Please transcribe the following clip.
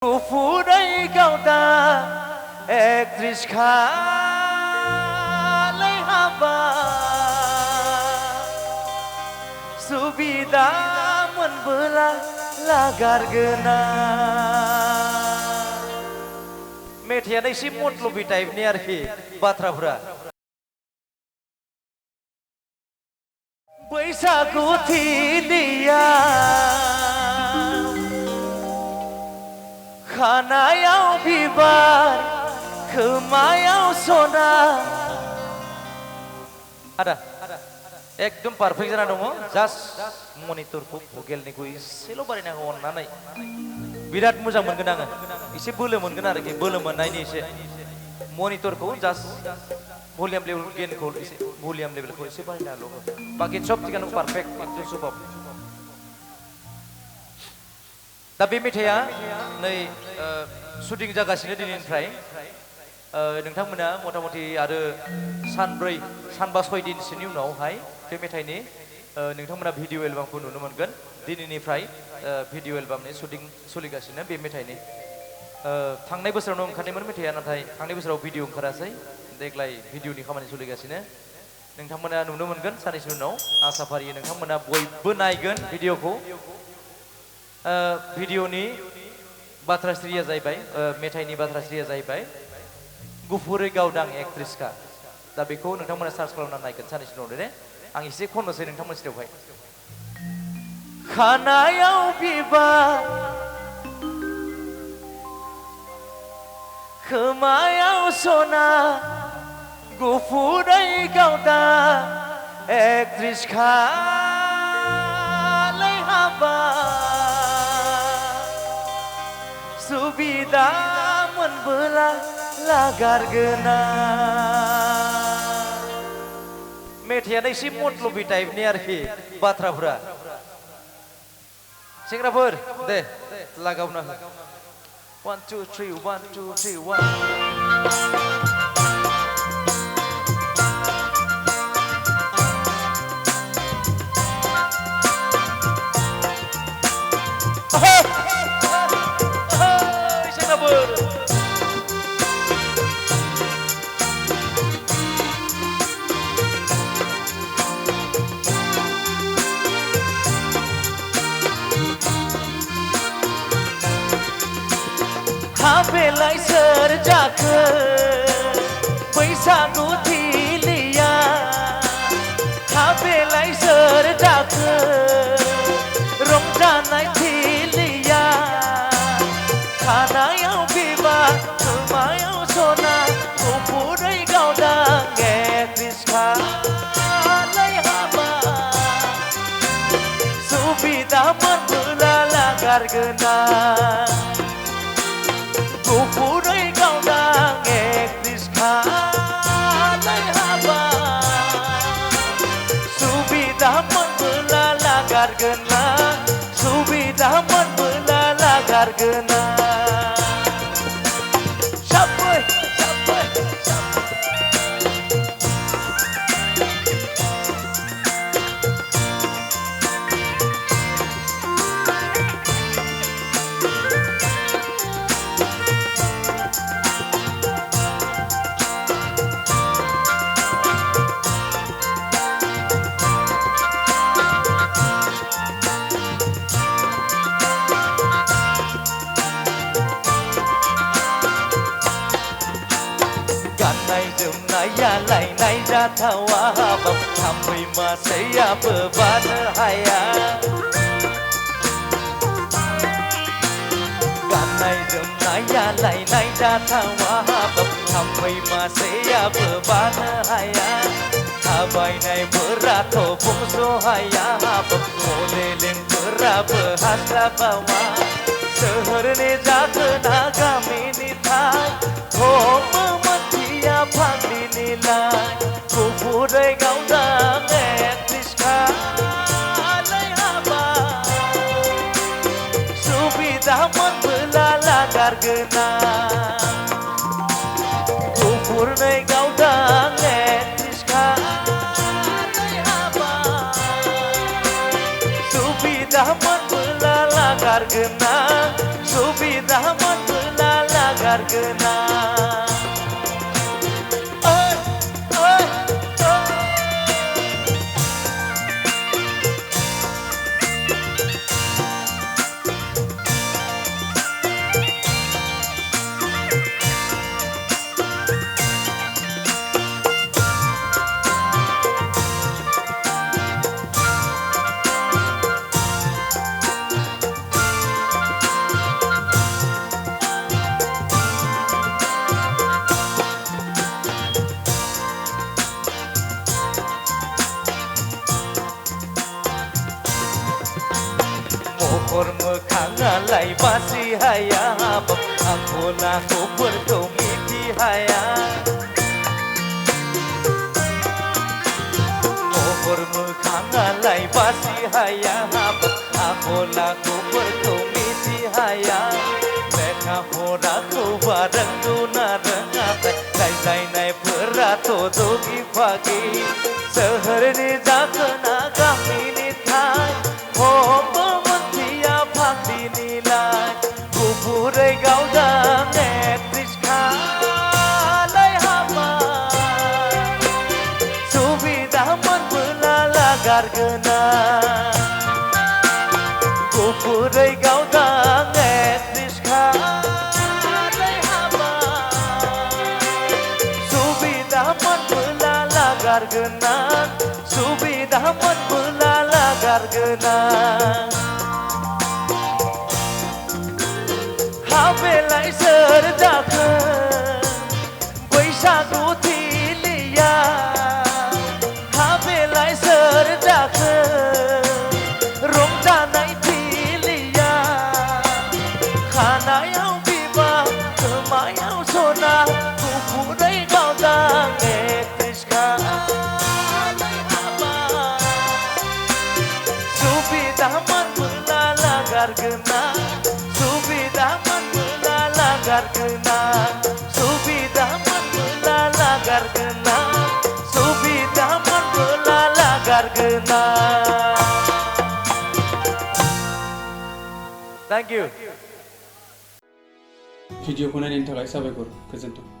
Pudai kau dah aktris khalai haba subida menbelah lagar gena मेथाइया एसे मटलबि टाइपनि आरोखि बाथ्राफोरा बैसागु थिलिया खानायाव बिबार खोमायाव सना आदा एकदम पारफेक्ट जाना दङ जास्ट मनिटरखौ भकेलनिखौ एसेल' बारायनांगौ अननानै बिराद मोजां मोनगोन आङो एसे बोलो मोनगोन आरोखि बोलो मोननायनि एसे मनिटरखौ जास्ट भलिउम लेभेल गेनखौ एसे भलिउम लेभेलखौ एसे बारायनांगौ बाखि सब थिगानो पारफेक्ट एकदम सुपार दा बे मेथाइया नै शुटिं जागासिनो दिनैनिफ्राय नोंथांमोना मथा-मथि आरो सानब्रै सानबा 6 दिनसोनि उनावहाय बे मेथाइनि नोंथांमोना भिडिअ एलबामखौ नुनो मोनगोन दिनैनिफ्राय भिडिअ एलबामनि शुटिं सोलिगासिनो बे मेथाइनि थांनाय बोसोरावनो ओंखारनायमोन मेथाइया नाथाय थांनाय बोसोराव भिडिअ ओंखारासै देग्लाय भिडिअनि खामानि सोलिगासिनो नोंथांमोना नुनो मोनगोन साननैसो उनाव आसा फारियो नोंथांमोना बयबो नायगोन भिडिअखौ भिडिअनि बाथ्रास्रिया जाहैबाय मेथाइनि बाथ्रास्रिया जाहैबाय गुफुरै गावदां एक्ट्रिसखा दा बेखौ नोंथांमोना सार्च खालामना नायगोन साननैसो उनाव दे आं एसे खननोसै नोंथांमोन सिगाङावहाय खानायाव बिबार खोमायाव सना गुफुरै गावदां एक्ट्रिस खालाय हाबा सुबिदा मोनबोला लागार गोना मेथाइया एसे मटलबि टाइपनि आरोखि बाथ्राफोरा सेंग्राफोर दे लागावना हो 1 2 3 1 2 3 1 सेंग्राफोर हाबेलाय सोर जाखो बैसागु थिलिया हाबेलाय सोर जाखो रंजानाय थिलिया खानायाव बिबार खोमायाव सना गुफुरै गावदां एक्ट्रिस खालाय हाबा सुबिदा मोनबोला लागार गोना गुफुरै गावदां एक्ट्रिस खालाय हाबा सुबिदा मोनबोला लागार गोना सुबिदा मोनबोला लागार गोना साबै साबै जोमनाया लायनाय जाथावा हाबाब थाम्फै मासेयाबो बानो हाया गाननाय जोमनाया लायनाय जाथावा हाबाब थाम्फै मासेयाबो बानो हाया थाबायनायफोराथ' बुंस' हाया हाबाब मडेलिंफोराबो हास्लाबावा सोहोरनि जागोना गामिनि थाय हमो फाग्लिनि लाय गुफुरै गावदां एक्ट्रिस खालाय हाबा सुबिदा मोनबोला लागार गोना गुफुरै गावदां एक्ट्रिस खालाय हाबा सुबिदा मोनबोला लागार गोना सुबिदा मोन लागारगोना मोखाङालाय बासि हाया आंखौ नाखौफोरखौ मिथि हाया महर मोखाङालाय बासि हाया आंखौ नाखौफोरखौ मिथि हाया लेखा फराखौबा रोंगौ ना रोङाथाय रायज्लायनायफोराथ' दुगि फागि सोहोरनि जाखोना गामिनि थाय हमबो मोनथिया फाग्लिनिलाय गुफुरै गावदों एक्ट्रिसखालाय हाबाय सुबिदा मोनबोला लागारगोना गुफुरै गावदों एक्ट्रिसखालाय हाबाय सुबिदा मोनबोला लागारगोना सुबिदा मोनबोला लागारगोना हाबेलाय सोर जाखो बैसागु थिलिया हाबेलाय सोर जाखो रंजानाय थिलिया खानायाव बिबार खोमायाव सना गुफुरै गावदां एक्ट्रिसखालाय हाबाय सुबिदा मोनबोला लागारगोना सुबिदा मोनबोला लागारगोना सुबिदा मोनबोला लागारगोना सुबिदा मोनबोला लागारगोना Thank you. भिडिअखौ नायनायनि थाखाय साबायखर गोजोन्थों।